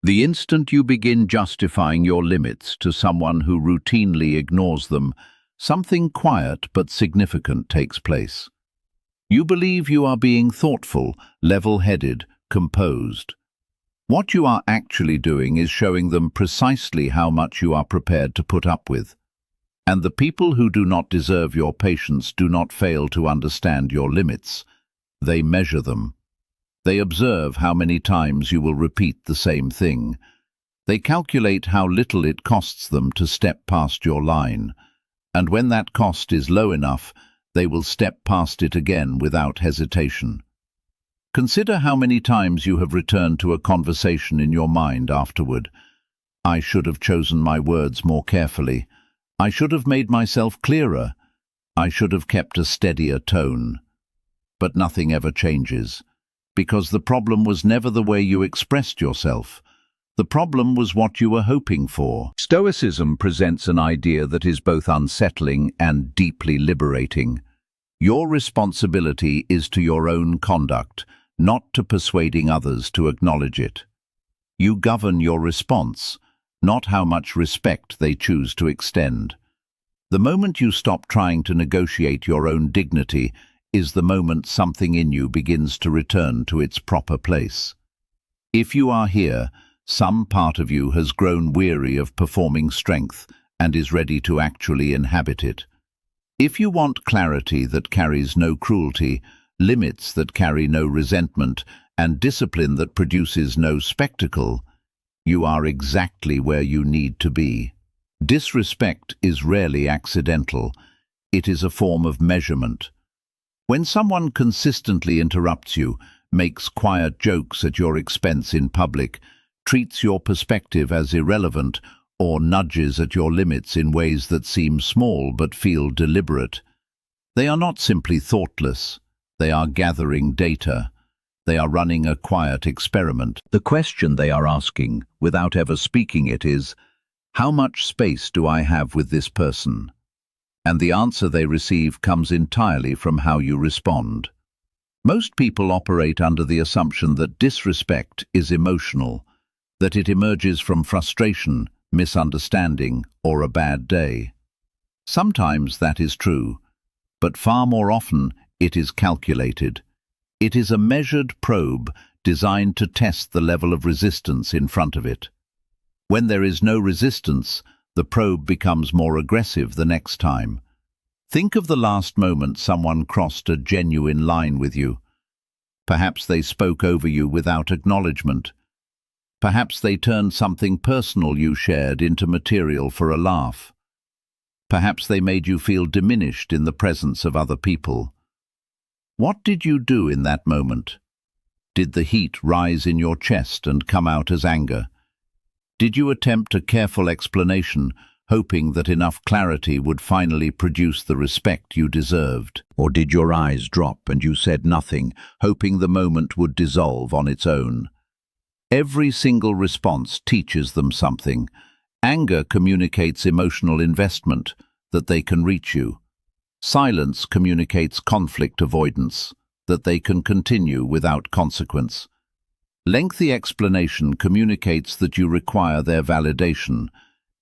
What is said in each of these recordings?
The instant you begin justifying your limits to someone who routinely ignores them, something quiet but significant takes place. You believe you are being thoughtful, level-headed, composed. What you are actually doing is showing them precisely how much you are prepared to put up with. And the people who do not deserve your patience do not fail to understand your limits. They measure them. They observe how many times you will repeat the same thing. They calculate how little it costs them to step past your line. And when that cost is low enough, they will step past it again without hesitation. Consider how many times you have returned to a conversation in your mind afterward. I should have chosen my words more carefully. I should have made myself clearer. I should have kept a steadier tone. But nothing ever changes, because the problem was never the way you expressed yourself. The problem was what you were hoping for. Stoicism presents an idea that is both unsettling and deeply liberating. Your responsibility is to your own conduct, not to persuading others to acknowledge it. You govern your response, not how much respect they choose to extend. The moment you stop trying to negotiate your own dignity is the moment something in you begins to return to its proper place. If you are here, some part of you has grown weary of performing strength and is ready to actually inhabit it. If you want clarity that carries no cruelty, limits that carry no resentment, and discipline that produces no spectacle, you are exactly where you need to be. Disrespect is rarely accidental. It is a form of measurement. When someone consistently interrupts you, makes quiet jokes at your expense in public, treats your perspective as irrelevant, or nudges at your limits in ways that seem small but feel deliberate, they are not simply thoughtless. They are gathering data. They are running a quiet experiment. The question they are asking, without ever speaking it, is, how much space do I have with this person? And the answer they receive comes entirely from how you respond. Most people operate under the assumption that disrespect is emotional, that it emerges from frustration, misunderstanding, or a bad day. Sometimes that is true, but far more often it is calculated. It is a measured probe designed to test the level of resistance in front of it. When there is no resistance, the probe becomes more aggressive the next time. Think of the last moment someone crossed a genuine line with you. Perhaps they spoke over you without acknowledgement. Perhaps they turned something personal you shared into material for a laugh. Perhaps they made you feel diminished in the presence of other people. What did you do in that moment? Did the heat rise in your chest and come out as anger? Did you attempt a careful explanation, hoping that enough clarity would finally produce the respect you deserved? Or did your eyes drop and you said nothing, hoping the moment would dissolve on its own? Every single response teaches them something. Anger communicates emotional investment, that they can reach you. Silence communicates conflict avoidance, that they can continue without consequence. Lengthy explanation communicates that you require their validation,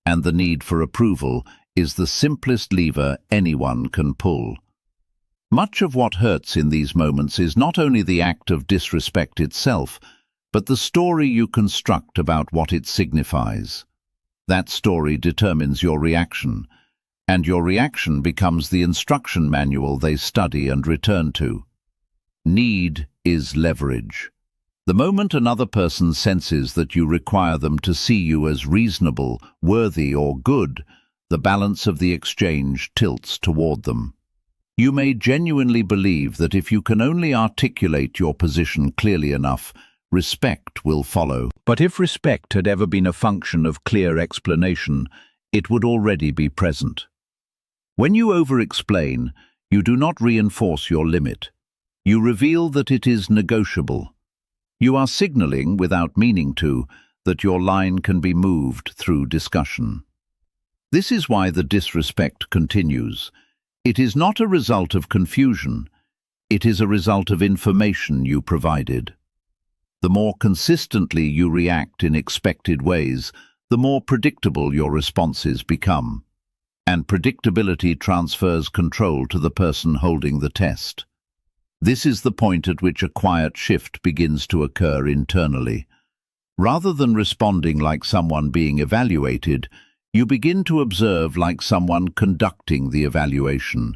and the need for approval is the simplest lever anyone can pull. Much of what hurts in these moments is not only the act of disrespect itself, but the story you construct about what it signifies. That story determines your reaction, and your reaction becomes the instruction manual they study and return to. Need is leverage. The moment another person senses that you require them to see you as reasonable, worthy, or good, the balance of the exchange tilts toward them. You may genuinely believe that if you can only articulate your position clearly enough, respect will follow. But if respect had ever been a function of clear explanation, it would already be present. When you over-explain, you do not reinforce your limit. You reveal that it is negotiable. You are signaling, without meaning to, that your line can be moved through discussion. This is why the disrespect continues. It is not a result of confusion. It is a result of information you provided. The more consistently you react in expected ways, the more predictable your responses become. And predictability transfers control to the person holding the test. This is the point at which a quiet shift begins to occur internally. Rather than responding like someone being evaluated, you begin to observe like someone conducting the evaluation.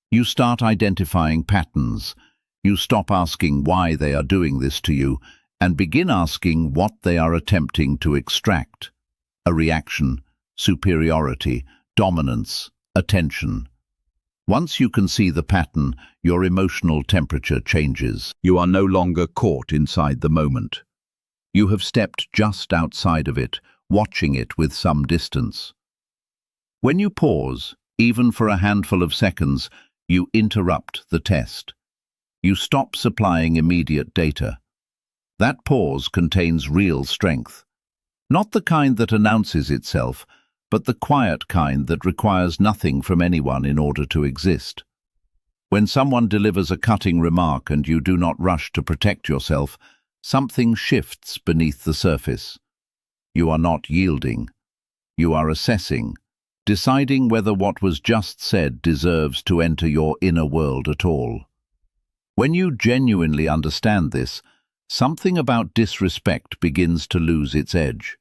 You start identifying patterns. You stop asking why they are doing this to you and begin asking what they are attempting to extract. A reaction, superiority, dominance, attention. Once you can see the pattern, your emotional temperature changes. You are no longer caught inside the moment. You have stepped just outside of it, watching it with some distance. When you pause, even for a handful of seconds, you interrupt the test. You stop supplying immediate data. That pause contains real strength. Not the kind that announces itself, but the quiet kind that requires nothing from anyone in order to exist. When someone delivers a cutting remark and you do not rush to protect yourself, something shifts beneath the surface. You are not yielding. You are assessing, deciding whether what was just said deserves to enter your inner world at all. When you genuinely understand this, something about disrespect begins to lose its edge.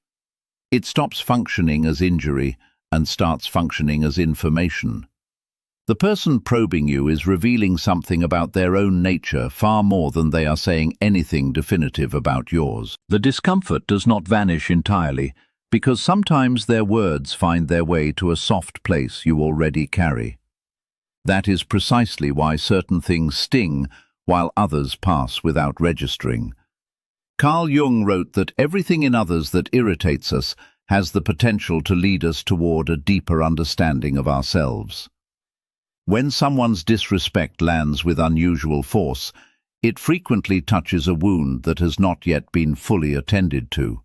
It stops functioning as injury and starts functioning as information. The person probing you is revealing something about their own nature far more than they are saying anything definitive about yours. The discomfort does not vanish entirely, because sometimes their words find their way to a soft place you already carry. That is precisely why certain things sting while others pass without registering. Carl Jung wrote that everything in others that irritates us has the potential to lead us toward a deeper understanding of ourselves. When someone's disrespect lands with unusual force, it frequently touches a wound that has not yet been fully attended to.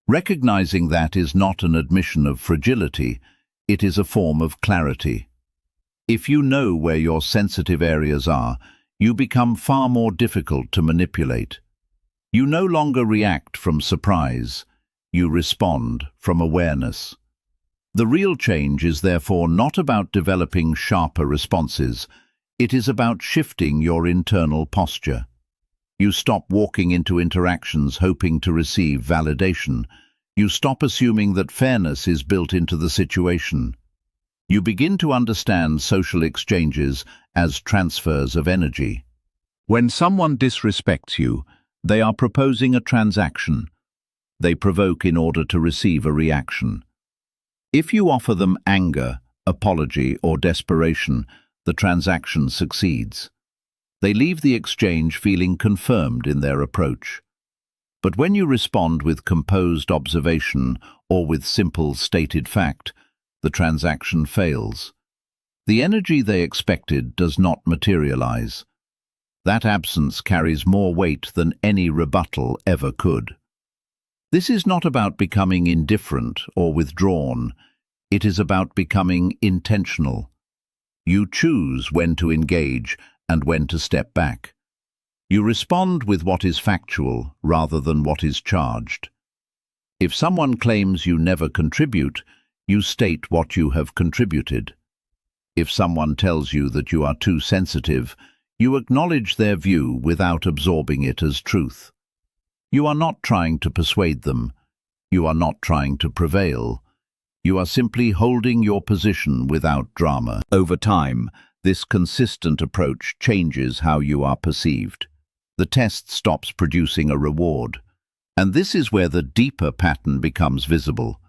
Recognizing that is not an admission of fragility, it is a form of clarity. If you know where your sensitive areas are, you become far more difficult to manipulate. You no longer react from surprise, you respond from awareness. The real change is therefore not about developing sharper responses, it is about shifting your internal posture. You stop walking into interactions hoping to receive validation. You stop assuming that fairness is built into the situation. You begin to understand social exchanges as transfers of energy. When someone disrespects you, they are proposing a transaction. They provoke in order to receive a reaction. If you offer them anger, apology, or desperation, the transaction succeeds. They leave the exchange feeling confirmed in their approach. But when you respond with composed observation or with simple stated fact, the transaction fails. The energy they expected does not materialize. That absence carries more weight than any rebuttal ever could. This is not about becoming indifferent or withdrawn. It is about becoming intentional. You choose when to engage and when to step back. You respond with what is factual rather than what is charged. If someone claims you never contribute, you state what you have contributed. If someone tells you that you are too sensitive, you acknowledge their view without absorbing it as truth. You are not trying to persuade them. You are not trying to prevail. You are simply holding your position without drama. Over time, this consistent approach changes how you are perceived. The test stops producing a reward. And this is where the deeper pattern becomes visible.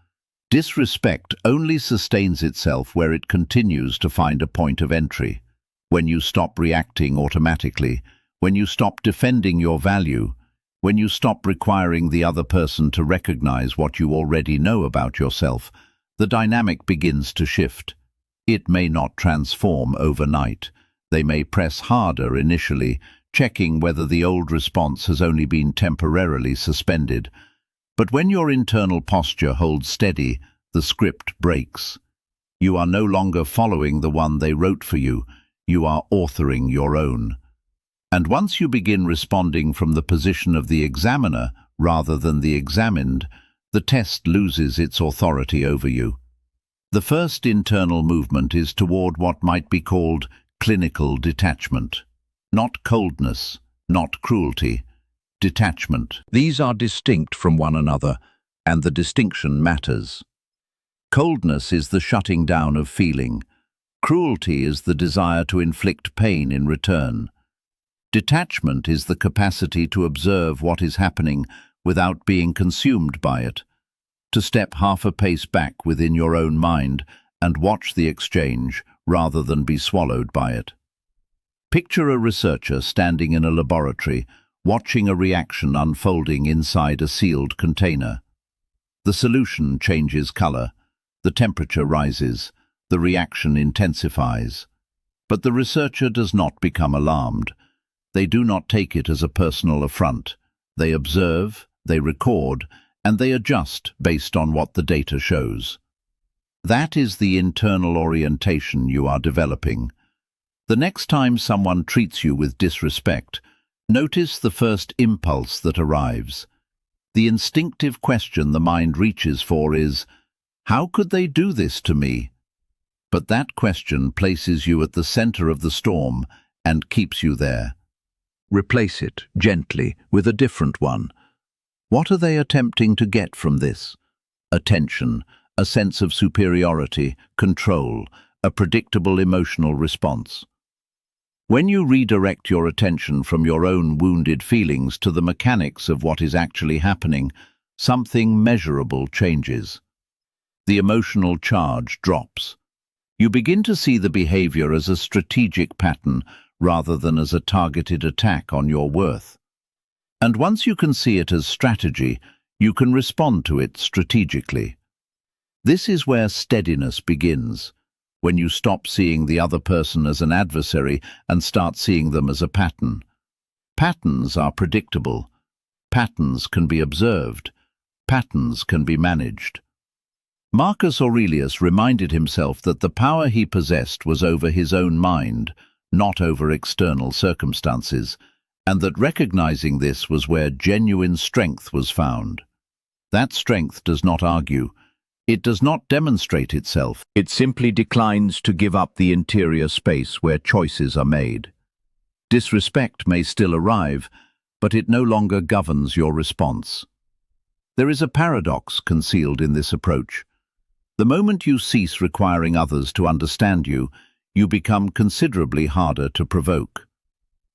Disrespect only sustains itself where it continues to find a point of entry. When you stop reacting automatically, when you stop defending your value, when you stop requiring the other person to recognize what you already know about yourself, the dynamic begins to shift. It may not transform overnight. They may press harder initially, checking whether the old response has only been temporarily suspended. But when your internal posture holds steady, the script breaks. You are no longer following the one they wrote for you. You are authoring your own. And once you begin responding from the position of the examiner rather than the examined, the test loses its authority over you. The first internal movement is toward what might be called clinical detachment. Not coldness, not cruelty, detachment. These are distinct from one another, and the distinction matters. Coldness is the shutting down of feeling. Cruelty is the desire to inflict pain in return. Detachment is the capacity to observe what is happening without being consumed by it, to step half a pace back within your own mind and watch the exchange rather than be swallowed by it. Picture a researcher standing in a laboratory, watching a reaction unfolding inside a sealed container. The solution changes color, the temperature rises, the reaction intensifies. But the researcher does not become alarmed. They do not take it as a personal affront. They observe, they record, and they adjust based on what the data shows. That is the internal orientation you are developing. The next time someone treats you with disrespect, notice the first impulse that arrives. The instinctive question the mind reaches for is, "How could they do this to me?" But that question places you at the center of the storm and keeps you there. Replace it gently with a different one. What are they attempting to get from this? Attention, a sense of superiority, control, a predictable emotional response. When you redirect your attention from your own wounded feelings to the mechanics of what is actually happening, something measurable changes. The emotional charge drops. You begin to see the behavior as a strategic pattern rather than as a targeted attack on your worth. And once you can see it as strategy, you can respond to it strategically. This is where steadiness begins, when you stop seeing the other person as an adversary and start seeing them as a pattern. Patterns are predictable. Patterns can be observed. Patterns can be managed. Marcus Aurelius reminded himself that the power he possessed was over his own mind, not over external circumstances, and that recognizing this was where genuine strength was found. That strength does not argue. It does not demonstrate itself. It simply declines to give up the interior space where choices are made. Disrespect may still arrive, but it no longer governs your response. There is a paradox concealed in this approach. The moment you cease requiring others to understand you, you become considerably harder to provoke.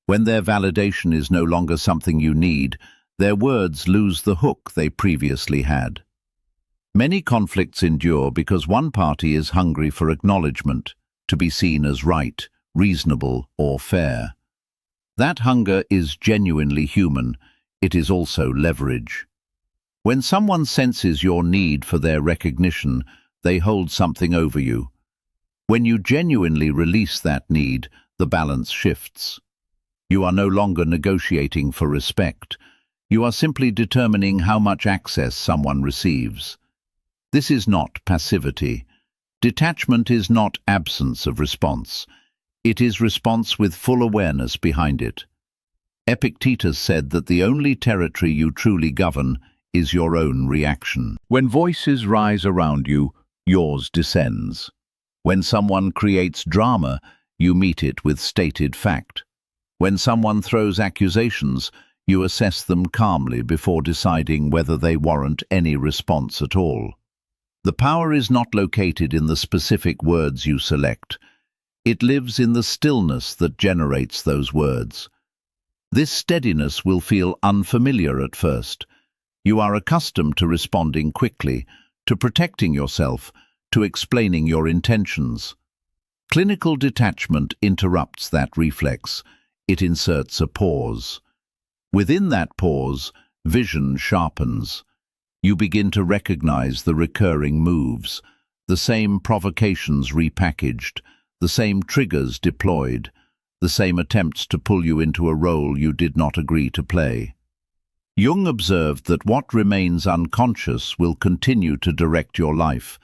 When their validation is no longer something you need, their words lose the hook they previously had. Many conflicts endure because one party is hungry for acknowledgement, to be seen as right, reasonable, or fair. That hunger is genuinely human. It is also leverage. When someone senses your need for their recognition, they hold something over you. When you genuinely release that need, the balance shifts. You are no longer negotiating for respect. You are simply determining how much access someone receives. This is not passivity. Detachment is not absence of response. It is response with full awareness behind it. Epictetus said that the only territory you truly govern is your own reaction. When voices rise around you, yours descends. When someone creates drama, you meet it with stated fact. When someone throws accusations, you assess them calmly before deciding whether they warrant any response at all. The power is not located in the specific words you select. It lives in the stillness that generates those words. This steadiness will feel unfamiliar at first. You are accustomed to responding quickly, to protecting yourself, to explaining your intentions. Clinical detachment interrupts that reflex. It inserts a pause. Within that pause, vision sharpens. You begin to recognize the recurring moves, the same provocations repackaged, the same triggers deployed, the same attempts to pull you into a role you did not agree to play. Jung observed that what remains unconscious will continue to direct your life,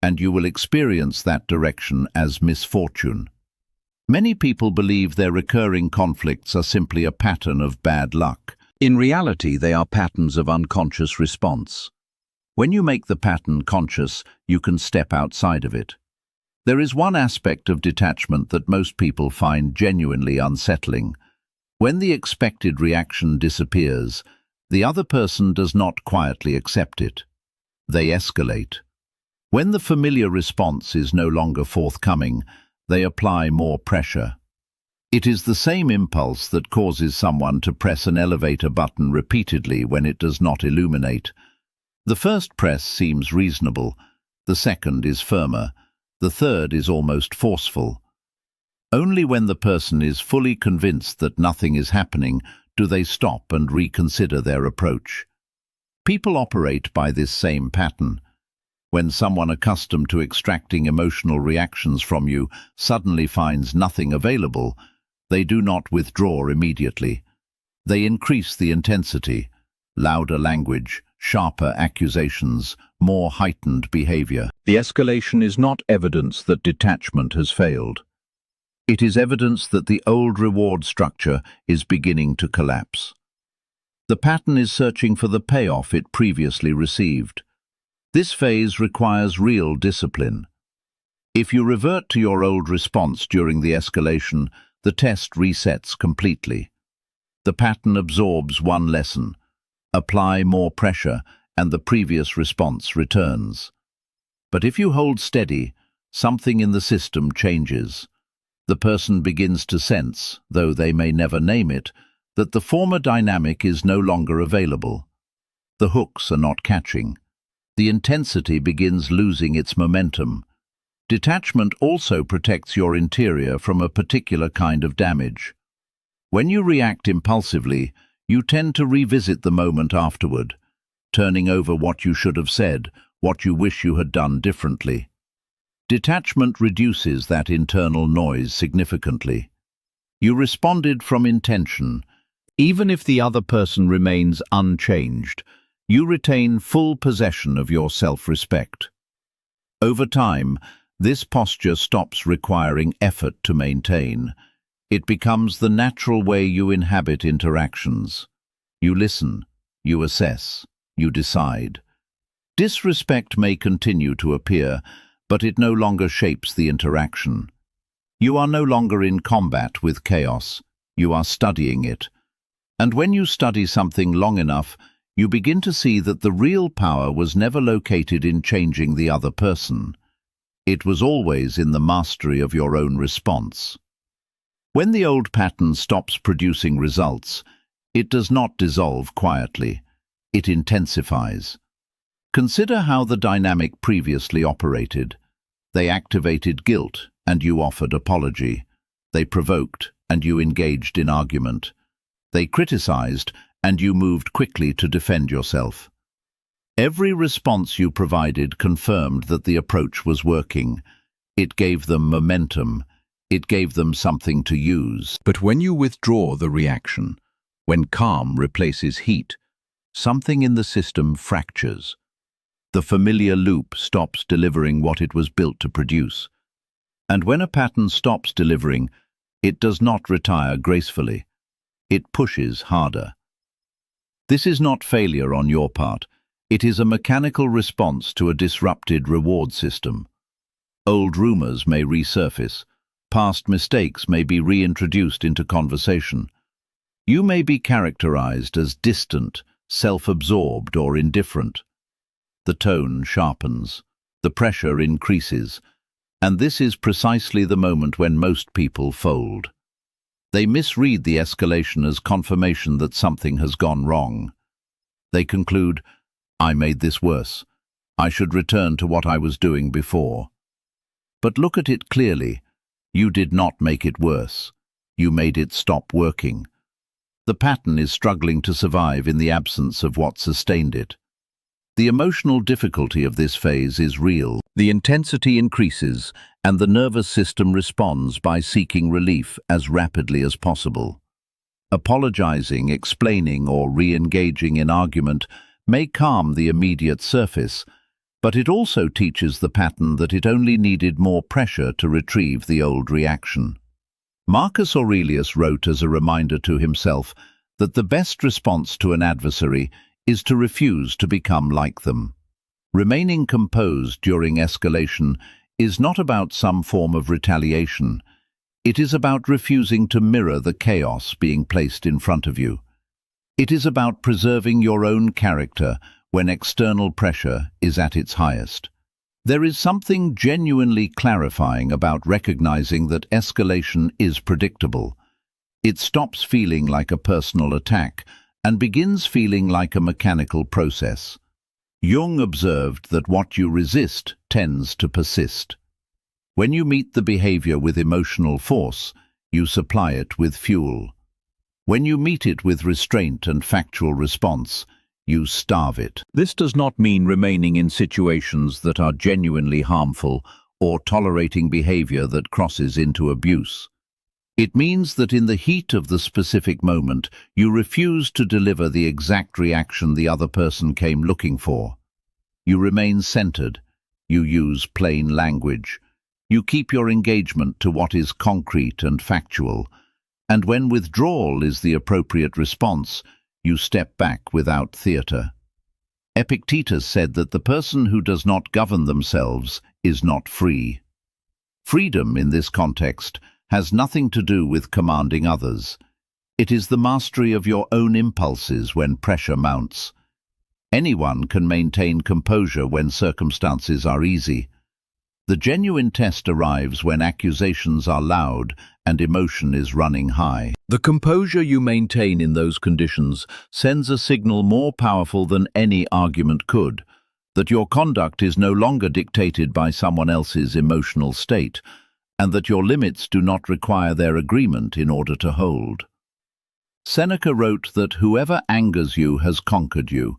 and you will experience that direction as misfortune. Many people believe their recurring conflicts are simply a pattern of bad luck. In reality, they are patterns of unconscious response. When you make the pattern conscious, you can step outside of it. There is one aspect of detachment that most people find genuinely unsettling. When the expected reaction disappears, the other person does not quietly accept it. They escalate. When the familiar response is no longer forthcoming, they apply more pressure. It is the same impulse that causes someone to press an elevator button repeatedly when it does not illuminate. The first press seems reasonable, the second is firmer, the third is almost forceful. Only when the person is fully convinced that nothing is happening do they stop and reconsider their approach. People operate by this same pattern. When someone accustomed to extracting emotional reactions from you suddenly finds nothing available, they do not withdraw immediately. They increase the intensity, louder language, sharper accusations, more heightened behavior. The escalation is not evidence that detachment has failed. It is evidence that the old reward structure is beginning to collapse. The pattern is searching for the payoff it previously received. This phase requires real discipline. If you revert to your old response during the escalation, the test resets completely. The pattern absorbs one lesson. Apply more pressure, and the previous response returns. But if you hold steady, something in the system changes. The person begins to sense, though they may never name it, that the former dynamic is no longer available. The hooks are not catching. The intensity begins losing its momentum. Detachment also protects your interior from a particular kind of damage. When you react impulsively, you tend to revisit the moment afterward, turning over what you should have said, what you wish you had done differently. Detachment reduces that internal noise significantly. You responded from intention. Even if the other person remains unchanged, you retain full possession of your self-respect. Over time, this posture stops requiring effort to maintain. It becomes the natural way you inhabit interactions. You listen, you assess, you decide. Disrespect may continue to appear, but it no longer shapes the interaction. You are no longer in combat with chaos, you are studying it. And when you study something long enough, you begin to see that the real power was never located in changing the other person. It was always in the mastery of your own response. When the old pattern stops producing results, it does not dissolve quietly. It intensifies. Consider how the dynamic previously operated. They activated guilt, and you offered apology. They provoked, and you engaged in argument. They criticized, and you moved quickly to defend yourself. Every response you provided confirmed that the approach was working. It gave them momentum. It gave them something to use. But when you withdraw the reaction, when calm replaces heat, something in the system fractures. The familiar loop stops delivering what it was built to produce. And when a pattern stops delivering, it does not retire gracefully. It pushes harder. This is not failure on your part. It is a mechanical response to a disrupted reward system. Old rumors may resurface. Past mistakes may be reintroduced into conversation. You may be characterized as distant, self-absorbed, or indifferent. The tone sharpens. The pressure increases. And this is precisely the moment when most people fold. They misread the escalation as confirmation that something has gone wrong. They conclude, "I made this worse. I should return to what I was doing before." But look at it clearly. You did not make it worse. You made it stop working. The pattern is struggling to survive in the absence of what sustained it. The emotional difficulty of this phase is real. The intensity increases, and the nervous system responds by seeking relief as rapidly as possible. Apologizing, explaining, or re-engaging in argument may calm the immediate surface, but it also teaches the pattern that it only needed more pressure to retrieve the old reaction. Marcus Aurelius wrote as a reminder to himself that the best response to an adversary is to refuse to become like them. Remaining composed during escalation is not about some form of retaliation. It is about refusing to mirror the chaos being placed in front of you. It is about preserving your own character when external pressure is at its highest. There is something genuinely clarifying about recognizing that escalation is predictable. It stops feeling like a personal attack and begins feeling like a mechanical process. Jung observed that what you resist tends to persist. When you meet the behavior with emotional force, you supply it with fuel. When you meet it with restraint and factual response, you starve it. This does not mean remaining in situations that are genuinely harmful or tolerating behavior that crosses into abuse. It means that in the heat of the specific moment, you refuse to deliver the exact reaction the other person came looking for. You remain centered. You use plain language. You keep your engagement to what is concrete and factual. And when withdrawal is the appropriate response, you step back without theater. Epictetus said that the person who does not govern themselves is not free. Freedom, in this context, has nothing to do with commanding others. It is the mastery of your own impulses when pressure mounts. Anyone can maintain composure when circumstances are easy. The genuine test arrives when accusations are loud and emotion is running high. The composure you maintain in those conditions sends a signal more powerful than any argument could, that your conduct is no longer dictated by someone else's emotional state, and that your limits do not require their agreement in order to hold. Seneca wrote that whoever angers you has conquered you.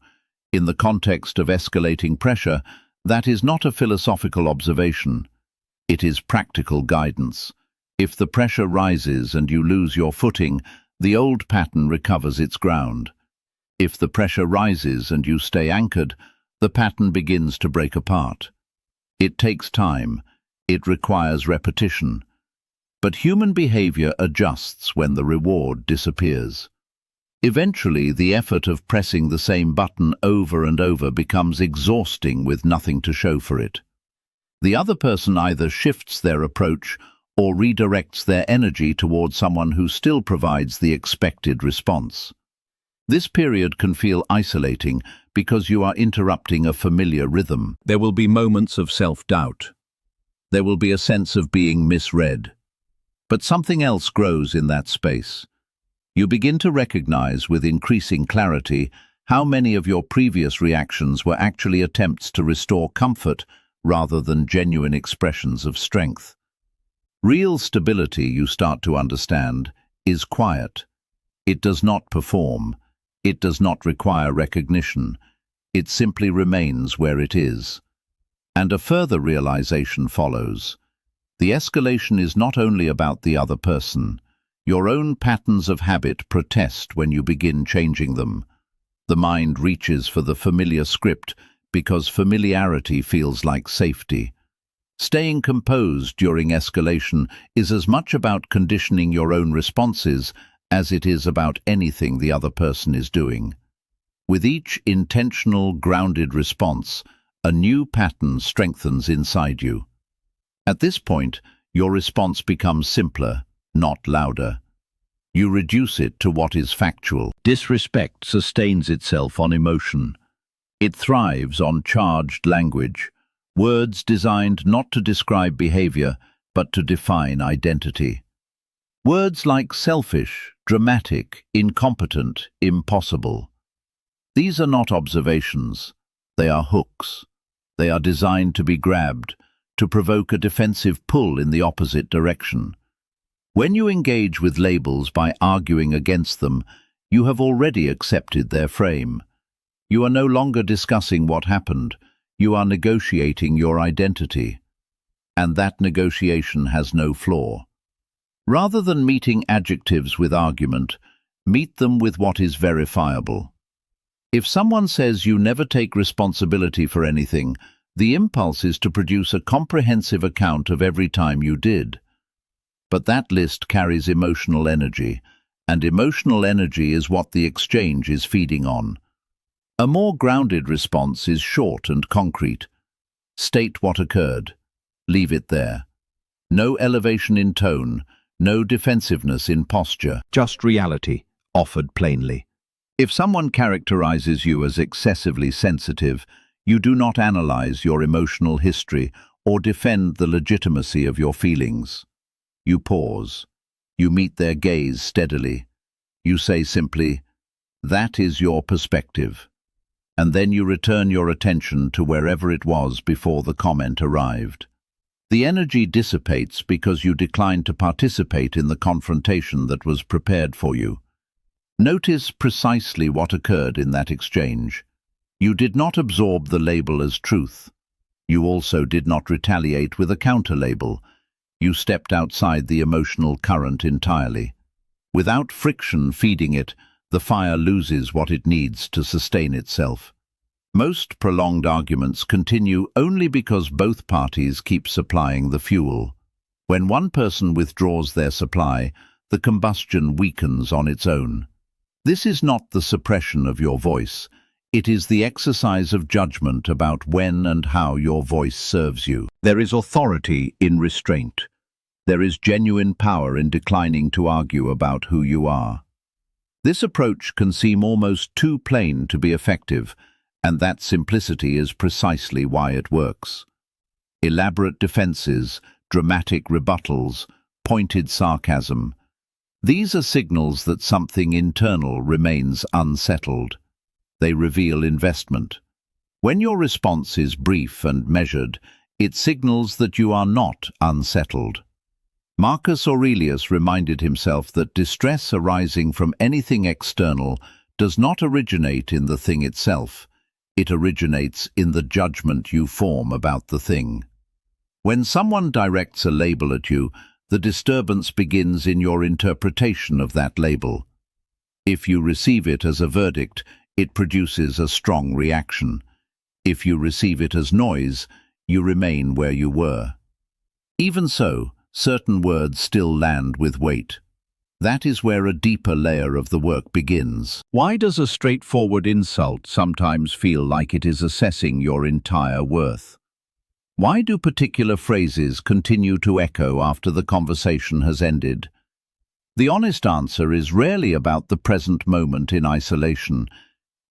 In the context of escalating pressure, that is not a philosophical observation. It is practical guidance. If the pressure rises and you lose your footing, the old pattern recovers its ground. If the pressure rises and you stay anchored, the pattern begins to break apart. It takes time. It requires repetition. But human behavior adjusts when the reward disappears. Eventually, the effort of pressing the same button over and over becomes exhausting with nothing to show for it. The other person either shifts their approach or redirects their energy toward someone who still provides the expected response. This period can feel isolating because you are interrupting a familiar rhythm. There will be moments of self-doubt. There will be a sense of being misread. But something else grows in that space. You begin to recognize with increasing clarity how many of your previous reactions were actually attempts to restore comfort rather than genuine expressions of strength. Real stability, you start to understand, is quiet. It does not perform. It does not require recognition. It simply remains where it is. And a further realization follows. The escalation is not only about the other person. Your own patterns of habit protest when you begin changing them. The mind reaches for the familiar script because familiarity feels like safety. Staying composed during escalation is as much about conditioning your own responses as it is about anything the other person is doing. With each intentional, grounded response, a new pattern strengthens inside you. At this point, your response becomes simpler, not louder. You reduce it to what is factual. Disrespect sustains itself on emotion. It thrives on charged language, words designed not to describe behavior, but to define identity. Words like selfish, dramatic, incompetent, impossible. These are not observations. They are hooks. They are designed to be grabbed, to provoke a defensive pull in the opposite direction. When you engage with labels by arguing against them, you have already accepted their frame. You are no longer discussing what happened. You are negotiating your identity. And that negotiation has no flaw. Rather than meeting adjectives with argument, meet them with what is verifiable. If someone says you never take responsibility for anything, the impulse is to produce a comprehensive account of every time you did. but that list carries emotional energy, and emotional energy is what the exchange is feeding on. A more grounded response is short and concrete. State what occurred. Leave it there. No elevation in tone, no defensiveness in posture. Just reality, offered plainly. If someone characterizes you as excessively sensitive, you do not analyze your emotional history or defend the legitimacy of your feelings. You pause. You meet their gaze steadily. You say simply, "That is your perspective." And then you return your attention to wherever it was before the comment arrived. The energy dissipates because you decline to participate in the confrontation that was prepared for you. Notice precisely what occurred in that exchange. You did not absorb the label as truth. You also did not retaliate with a counter-label. You stepped outside the emotional current entirely. Without friction feeding it, the fire loses what it needs to sustain itself. Most prolonged arguments continue only because both parties keep supplying the fuel. When one person withdraws their supply, the combustion weakens on its own. This is not the suppression of your voice. It is the exercise of judgment about when and how your voice serves you. There is authority in restraint. There is genuine power in declining to argue about who you are. This approach can seem almost too plain to be effective, and that simplicity is precisely why it works. Elaborate defenses, dramatic rebuttals, pointed sarcasm. These are signals that something internal remains unsettled. They reveal investment. When your response is brief and measured, it signals that you are not unsettled. Marcus Aurelius reminded himself that distress arising from anything external does not originate in the thing itself. It originates in the judgment you form about the thing. When someone directs a label at you, the disturbance begins in your interpretation of that label. If you receive it as a verdict, it produces a strong reaction. If you receive it as noise, you remain where you were. Even so, certain words still land with weight. That is where a deeper layer of the work begins. Why does a straightforward insult sometimes feel like it is assessing your entire worth? Why do particular phrases continue to echo after the conversation has ended? The honest answer is rarely about the present moment in isolation.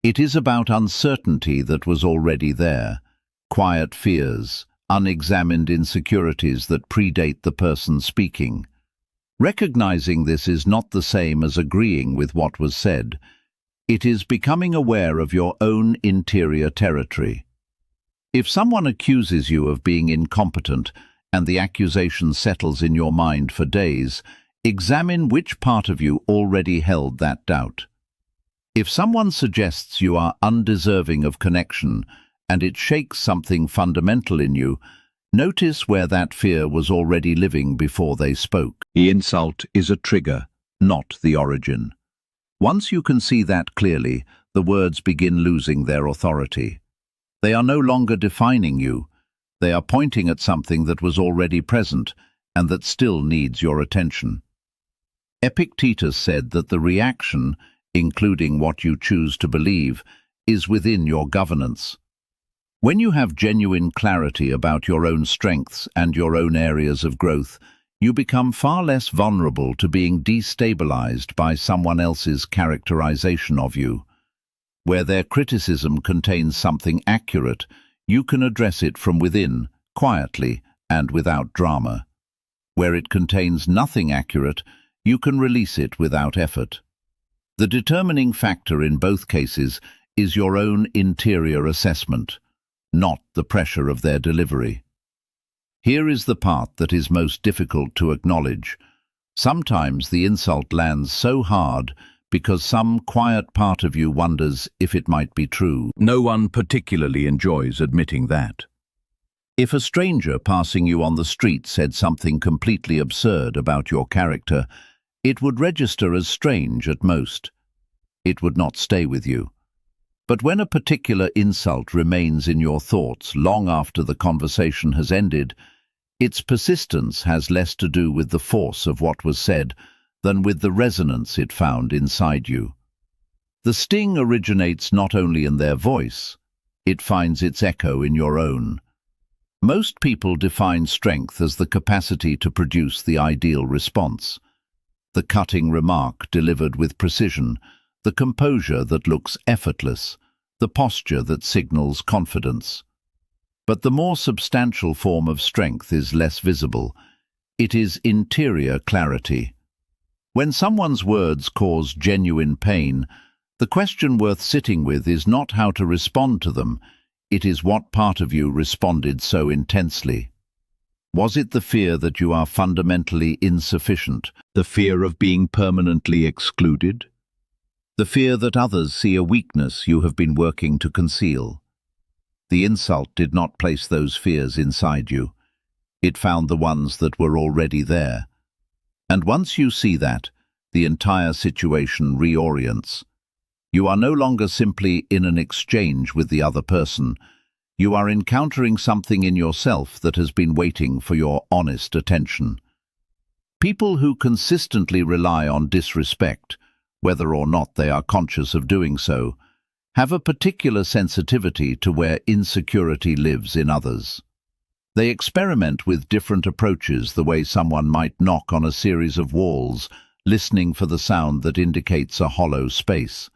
It is about uncertainty that was already there, quiet fears, unexamined insecurities that predate the person speaking. Recognizing this is not the same as agreeing with what was said. It is becoming aware of your own interior territory. If someone accuses you of being incompetent and the accusation settles in your mind for days, examine which part of you already held that doubt. If someone suggests you are undeserving of connection and it shakes something fundamental in you, notice where that fear was already living before they spoke. The insult is a trigger, not the origin. Once you can see that clearly, the words begin losing their authority. They are no longer defining you. They are pointing at something that was already present and that still needs your attention. Epictetus said that the reaction, including what you choose to believe, is within your governance. When you have genuine clarity about your own strengths and your own areas of growth, you become far less vulnerable to being destabilized by someone else's characterization of you. Where their criticism contains something accurate, you can address it from within, quietly and without drama. Where it contains nothing accurate, you can release it without effort. The determining factor in both cases is your own interior assessment, not the pressure of their delivery. Here is the part that is most difficult to acknowledge. Sometimes the insult lands so hard because some quiet part of you wonders if it might be true. No one particularly enjoys admitting that. If a stranger passing you on the street said something completely absurd about your character, it would register as strange at most. It would not stay with you. But when a particular insult remains in your thoughts long after the conversation has ended, Its persistence has less to do with the force of what was said than with the resonance it found inside you. The sting originates not only in their voice, it finds its echo in your own. Most people define strength as the capacity to produce the ideal response. The cutting remark delivered with precision, the composure that looks effortless, the posture that signals confidence. But the more substantial form of strength is less visible. It is interior clarity. When someone's words cause genuine pain, the question worth sitting with is not how to respond to them, it is what part of you responded so intensely. Was it the fear that you are fundamentally insufficient, the fear of being permanently excluded? The fear that others see a weakness you have been working to conceal? The insult did not place those fears inside you. It found the ones that were already there. And once you see that, the entire situation reorients. You are no longer simply in an exchange with the other person. You are encountering something in yourself that has been waiting for your honest attention. People who consistently rely on disrespect, whether or not they are conscious of doing so, have a particular sensitivity to where insecurity lives in others. They experiment with different approaches, the way someone might knock on a series of walls, listening for the sound that indicates a hollow space.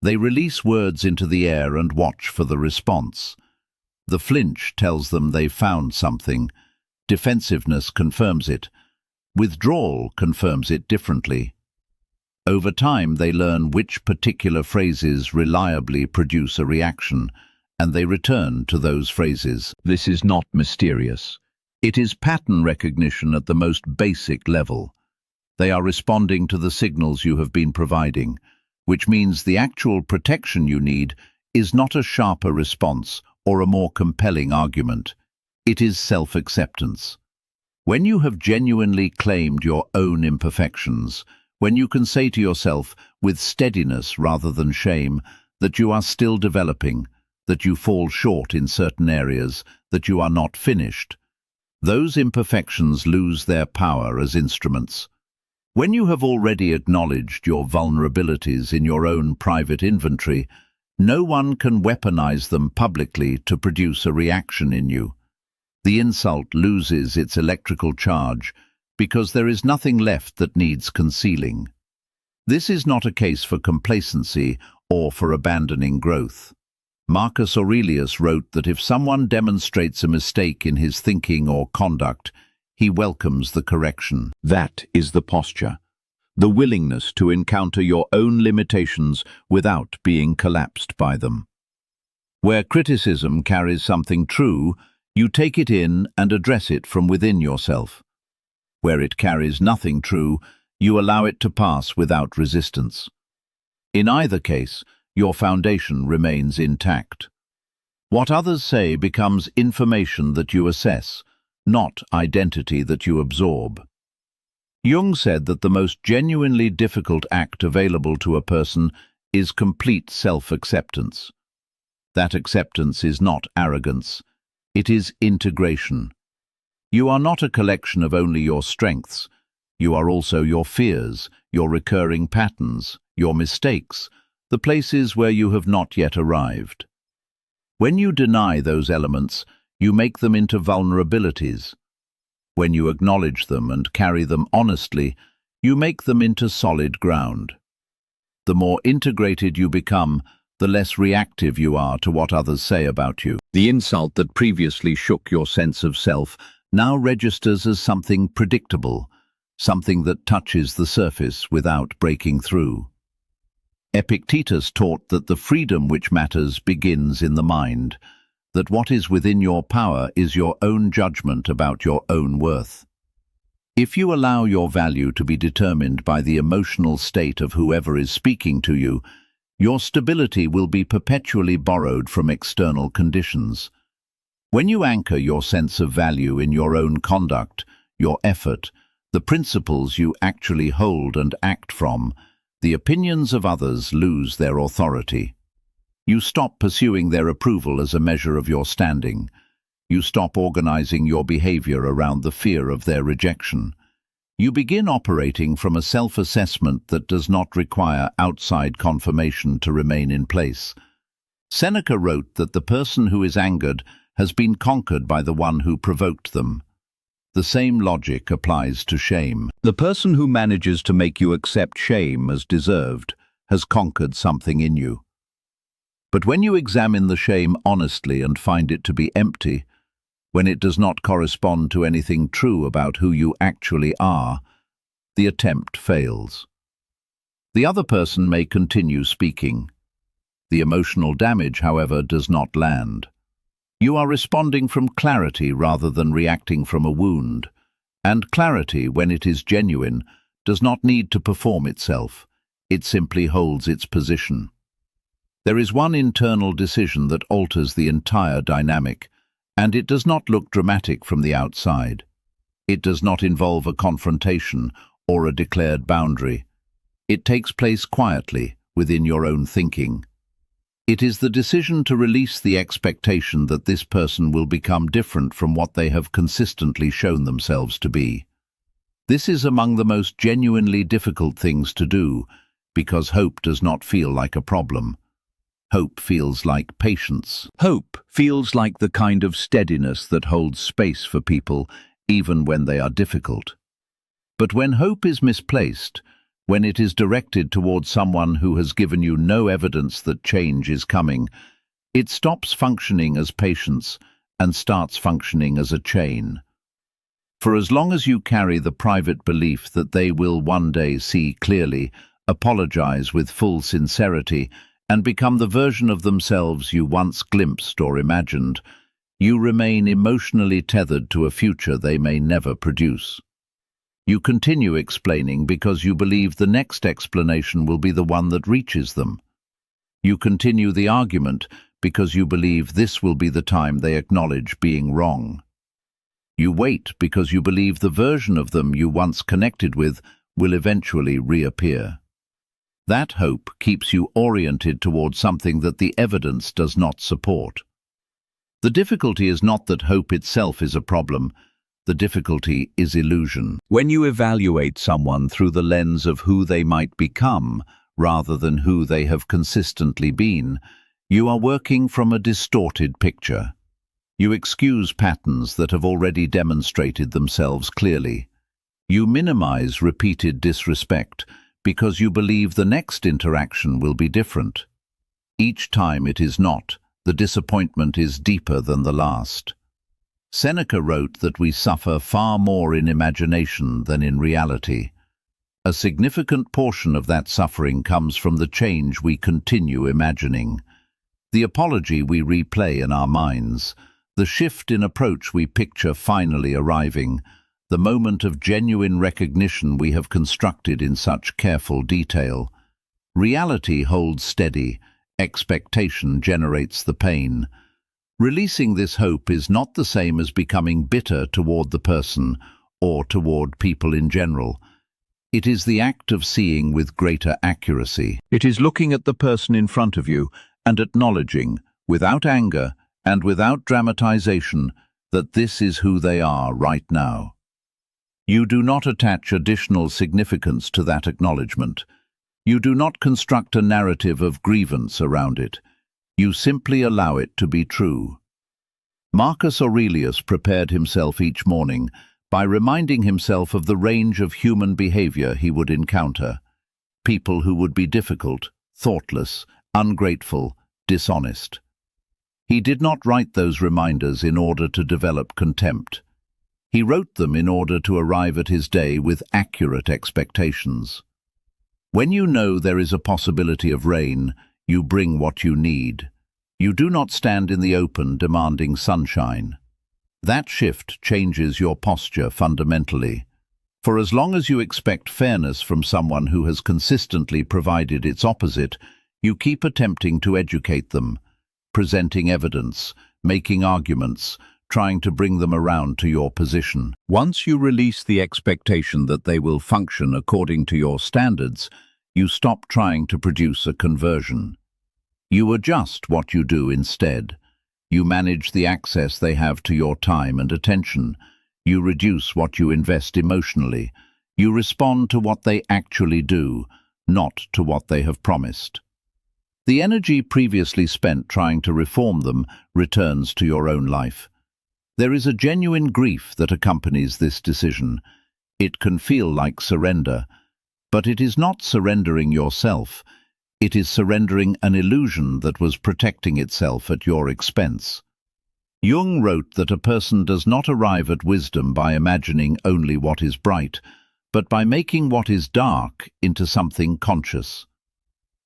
They release words into the air and watch for the response. The flinch tells them they've found something. Defensiveness confirms it. Withdrawal confirms it differently. Over time, they learn which particular phrases reliably produce a reaction, and they return to those phrases. This is not mysterious. It is pattern recognition at the most basic level. They are responding to the signals you have been providing, which means the actual protection you need is not a sharper response or a more compelling argument. It is self-acceptance. When you have genuinely claimed your own imperfections, when you can say to yourself, with steadiness rather than shame, that you are still developing, that you fall short in certain areas, that you are not finished, those imperfections lose their power as instruments. When you have already acknowledged your vulnerabilities in your own private inventory, no one can weaponize them publicly to produce a reaction in you. The insult loses its electrical charge because there is nothing left that needs concealing. This is not a case for complacency or for abandoning growth. Marcus Aurelius wrote that if someone demonstrates a mistake in his thinking or conduct, he welcomes the correction. That is the posture, the willingness to encounter your own limitations without being collapsed by them. Where criticism carries something true, you take it in and address it from within yourself. Where it carries nothing true, you allow it to pass without resistance. In either case, your foundation remains intact. What others say becomes information that you assess, not identity that you absorb. Jung said that the most genuinely difficult act available to a person is complete self-acceptance. That acceptance is not arrogance, it is integration. You are not a collection of only your strengths, you are also your fears, your recurring patterns, your mistakes, the places where you have not yet arrived. When you deny those elements, you make them into vulnerabilities. When you acknowledge them and carry them honestly, you make them into solid ground. The more integrated you become, the less reactive you are to what others say about you. The insult that previously shook your sense of self now registers as something predictable, something that touches the surface without breaking through. Epictetus taught that the freedom which matters begins in the mind, that what is within your power is your own judgment about your own worth. If you allow your value to be determined by the emotional state of whoever is speaking to you, your stability will be perpetually borrowed from external conditions. When you anchor your sense of value in your own conduct, your effort, the principles you actually hold and act from, the opinions of others lose their authority. You stop pursuing their approval as a measure of your standing. You stop organizing your behavior around the fear of their rejection. You begin operating from a self-assessment that does not require outside confirmation to remain in place. Seneca wrote that the person who is angered has been conquered by the one who provoked them. The same logic applies to shame. The person who manages to make you accept shame as deserved has conquered something in you. But when you examine the shame honestly and find it to be empty, when it does not correspond to anything true about who you actually are, the attempt fails. The other person may continue speaking. The emotional damage, however, does not land. You are responding from clarity rather than reacting from a wound, and clarity, when it is genuine, does not need to perform itself. It simply holds its position. There is one internal decision that alters the entire dynamic, and it does not look dramatic from the outside. It does not involve a confrontation or a declared boundary. It takes place quietly within your own thinking. It is the decision to release the expectation that this person will become different from what they have consistently shown themselves to be. This is among the most genuinely difficult things to do, because hope does not feel like a problem. Hope feels like patience. Hope feels like the kind of steadiness that holds space for people, even when they are difficult. But when hope is misplaced, when it is directed towards someone who has given you no evidence that change is coming, it stops functioning as patience and starts functioning as a chain. For as long as you carry the private belief that they will one day see clearly, apologize with full sincerity, and become the version of themselves you once glimpsed or imagined, you remain emotionally tethered to a future they may never produce. You continue explaining because you believe the next explanation will be the one that reaches them. You continue the argument because you believe this will be the time they acknowledge being wrong. You wait because you believe the version of them you once connected with will eventually reappear. That hope keeps you oriented towards something that the evidence does not support. The difficulty is not that hope itself is a problem. The difficulty is illusion. When you evaluate someone through the lens of who they might become, rather than who they have consistently been, you are working from a distorted picture. You excuse patterns that have already demonstrated themselves clearly. You minimize repeated disrespect because you believe the next interaction will be different. Each time it is not, the disappointment is deeper than the last. Seneca wrote that we suffer far more in imagination than in reality. A significant portion of that suffering comes from the change we continue imagining. The apology we replay in our minds, the shift in approach we picture finally arriving, the moment of genuine recognition we have constructed in such careful detail. Reality holds steady, expectation generates the pain. Releasing this hope is not the same as becoming bitter toward the person or toward people in general. It is the act of seeing with greater accuracy. It is looking at the person in front of you and acknowledging, without anger and without dramatization, that this is who they are right now. You do not attach additional significance to that acknowledgement. You do not construct a narrative of grievance around it. You simply allow it to be true. Marcus Aurelius prepared himself each morning by reminding himself of the range of human behavior he would encounter. People who would be difficult, thoughtless, ungrateful, dishonest. He did not write those reminders in order to develop contempt. He wrote them in order to arrive at his day with accurate expectations. When you know there is a possibility of rain, you bring what you need. You do not stand in the open demanding sunshine. That shift changes your posture fundamentally. For as long as you expect fairness from someone who has consistently provided its opposite, you keep attempting to educate them, presenting evidence, making arguments, trying to bring them around to your position. Once you release the expectation that they will function according to your standards, you stop trying to produce a conversion. You adjust what you do instead. You manage the access they have to your time and attention. You reduce what you invest emotionally. You respond to what they actually do, not to what they have promised. The energy previously spent trying to reform them returns to your own life. There is a genuine grief that accompanies this decision. It can feel like surrender, but it is not surrendering yourself. It is surrendering an illusion that was protecting itself at your expense. Jung wrote that a person does not arrive at wisdom by imagining only what is bright, but by making what is dark into something conscious.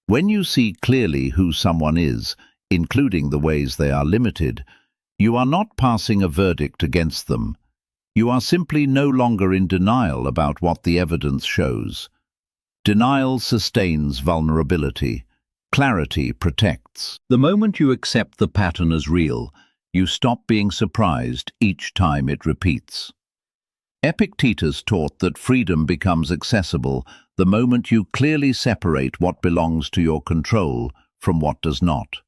When you see clearly who someone is, including the ways they are limited, you are not passing a verdict against them. You are simply no longer in denial about what the evidence shows. Denial sustains vulnerability. Clarity protects. The moment you accept the pattern as real, you stop being surprised each time it repeats. Epictetus taught that freedom becomes accessible the moment you clearly separate what belongs to your control from what does not.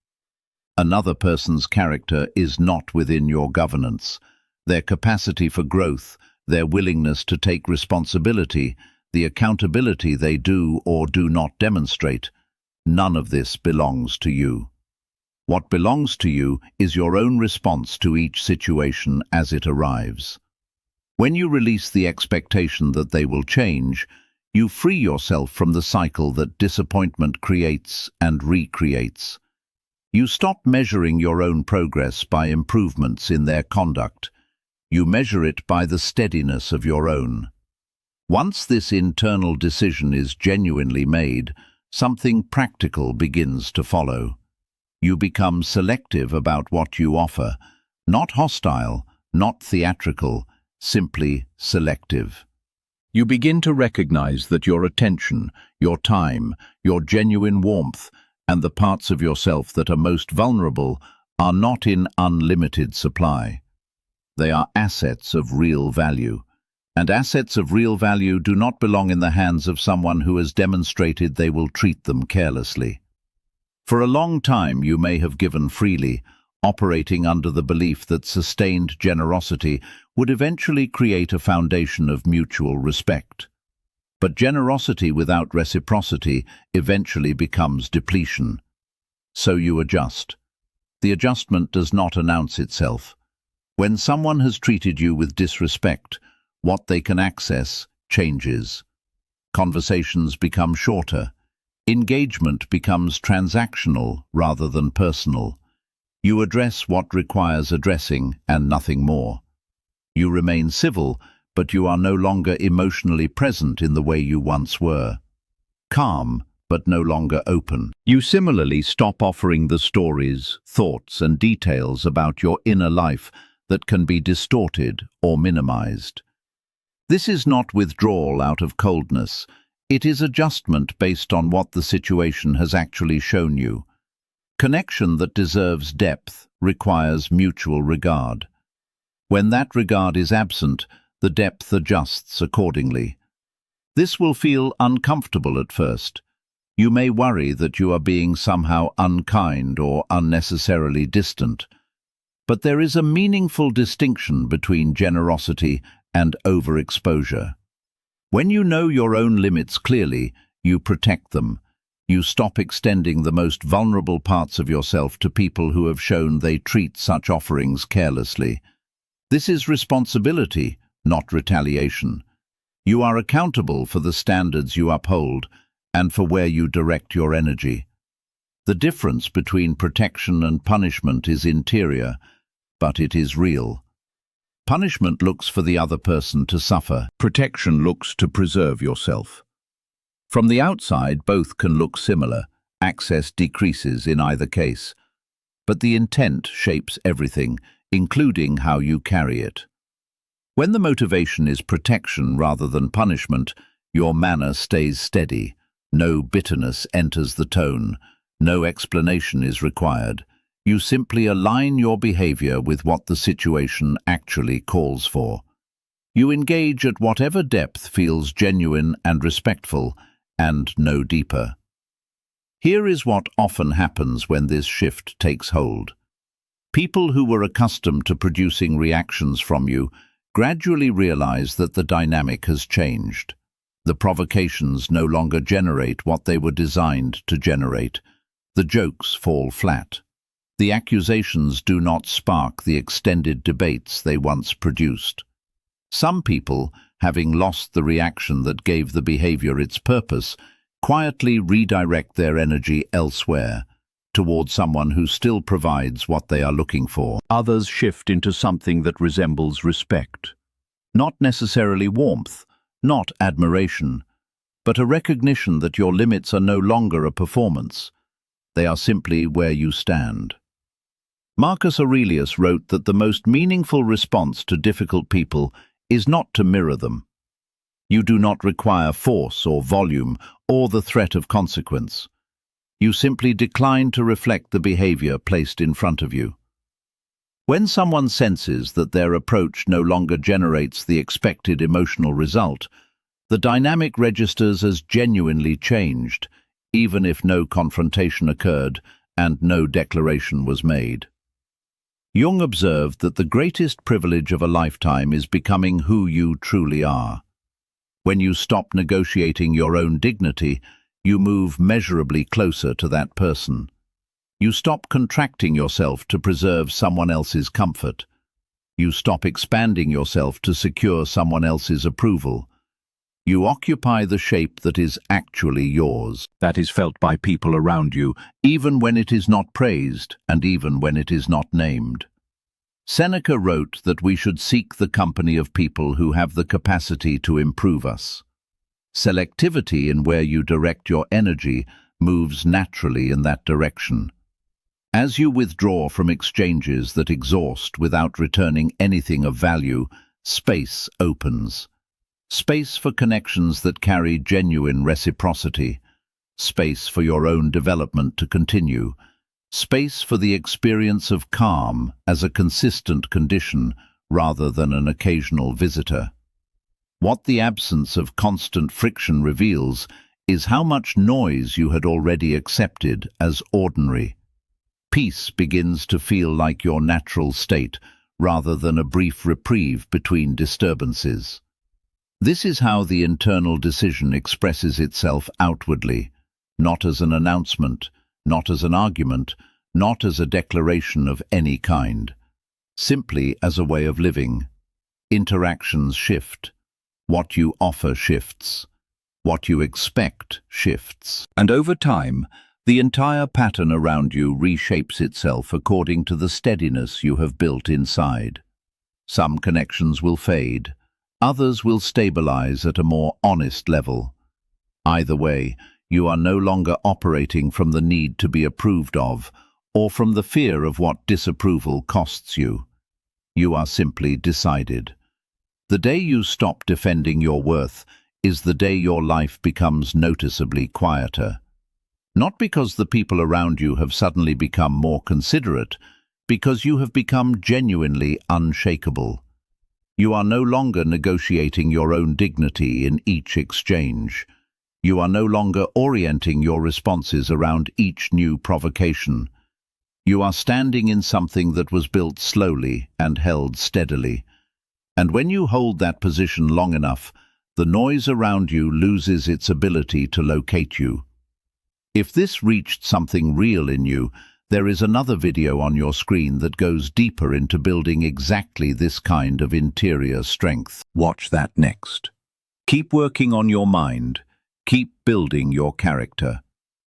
Another person's character is not within your governance. Their capacity for growth, their willingness to take responsibility, the accountability they do or do not demonstrate, none of this belongs to you. What belongs to you is your own response to each situation as it arrives. When you release the expectation that they will change, you free yourself from the cycle that disappointment creates and recreates. You stop measuring your own progress by improvements in their conduct. You measure it by the steadiness of your own. Once this internal decision is genuinely made, something practical begins to follow. You become selective about what you offer, not hostile, not theatrical, simply selective. You begin to recognize that your attention, your time, your genuine warmth, and the parts of yourself that are most vulnerable are not in unlimited supply. They are assets of real value. And assets of real value do not belong in the hands of someone who has demonstrated they will treat them carelessly. For a long time you may have given freely, operating under the belief that sustained generosity would eventually create a foundation of mutual respect. But generosity without reciprocity eventually becomes depletion. So you adjust. The adjustment does not announce itself. When someone has treated you with disrespect, what they can access changes. Conversations become shorter. Engagement becomes transactional rather than personal. You address what requires addressing and nothing more. You remain civil, but you are no longer emotionally present in the way you once were. Calm, but no longer open. You similarly stop offering the stories, thoughts, and details about your inner life that can be distorted or minimized. This is not withdrawal out of coldness. It is adjustment based on what the situation has actually shown you. Connection that deserves depth requires mutual regard. When that regard is absent, the depth adjusts accordingly. This will feel uncomfortable at first. You may worry that you are being somehow unkind or unnecessarily distant. But there is a meaningful distinction between generosity and overexposure. When you know your own limits clearly, you protect them. You stop extending the most vulnerable parts of yourself to people who have shown they treat such offerings carelessly. This is responsibility, not retaliation. You are accountable for the standards you uphold and for where you direct your energy. The difference between protection and punishment is interior, but it is real. Punishment looks for the other person to suffer. Protection looks to preserve yourself. From the outside, both can look similar. Access decreases in either case. But the intent shapes everything, including how you carry it. When the motivation is protection rather than punishment, your manner stays steady. No bitterness enters the tone. No explanation is required. You simply align your behavior with what the situation actually calls for. You engage at whatever depth feels genuine and respectful, and no deeper. Here is what often happens when this shift takes hold. People who were accustomed to producing reactions from you gradually realize that the dynamic has changed. The provocations no longer generate what they were designed to generate. The jokes fall flat. The accusations do not spark the extended debates they once produced. Some people, having lost the reaction that gave the behavior its purpose, quietly redirect their energy elsewhere, toward someone who still provides what they are looking for. Others shift into something that resembles respect. Not necessarily warmth, not admiration, but a recognition that your limits are no longer a performance. They are simply where you stand. Marcus Aurelius wrote that the most meaningful response to difficult people is not to mirror them. You do not require force or volume or the threat of consequence. You simply decline to reflect the behavior placed in front of you. When someone senses that their approach no longer generates the expected emotional result, the dynamic registers as genuinely changed, even if no confrontation occurred and no declaration was made. Jung observed that the greatest privilege of a lifetime is becoming who you truly are. When you stop negotiating your own dignity, you move measurably closer to that person. You stop contracting yourself to preserve someone else's comfort. You stop expanding yourself to secure someone else's approval. You occupy the shape that is actually yours, that is felt by people around you, even when it is not praised and even when it is not named. Seneca wrote that we should seek the company of people who have the capacity to improve us. Selectivity in where you direct your energy moves naturally in that direction. As you withdraw from exchanges that exhaust without returning anything of value, space opens. Space for connections that carry genuine reciprocity. Space for your own development to continue. Space for the experience of calm as a consistent condition rather than an occasional visitor. What the absence of constant friction reveals is how much noise you had already accepted as ordinary. Peace begins to feel like your natural state rather than a brief reprieve between disturbances. This is how the internal decision expresses itself outwardly, not as an announcement, not as an argument, not as a declaration of any kind, simply as a way of living. Interactions shift. What you offer shifts. What you expect shifts. And over time, the entire pattern around you reshapes itself according to the steadiness you have built inside. Some connections will fade. Others will stabilize at a more honest level. Either way, you are no longer operating from the need to be approved of or from the fear of what disapproval costs you. You are simply decided. The day you stop defending your worth is the day your life becomes noticeably quieter. Not because the people around you have suddenly become more considerate, because you have become genuinely unshakable. You are no longer negotiating your own dignity in each exchange. You are no longer orienting your responses around each new provocation. You are standing in something that was built slowly and held steadily. And when you hold that position long enough, the noise around you loses its ability to locate you. If this reached something real in you, there is another video on your screen that goes deeper into building exactly this kind of interior strength. Watch that next. Keep working on your mind. Keep building your character.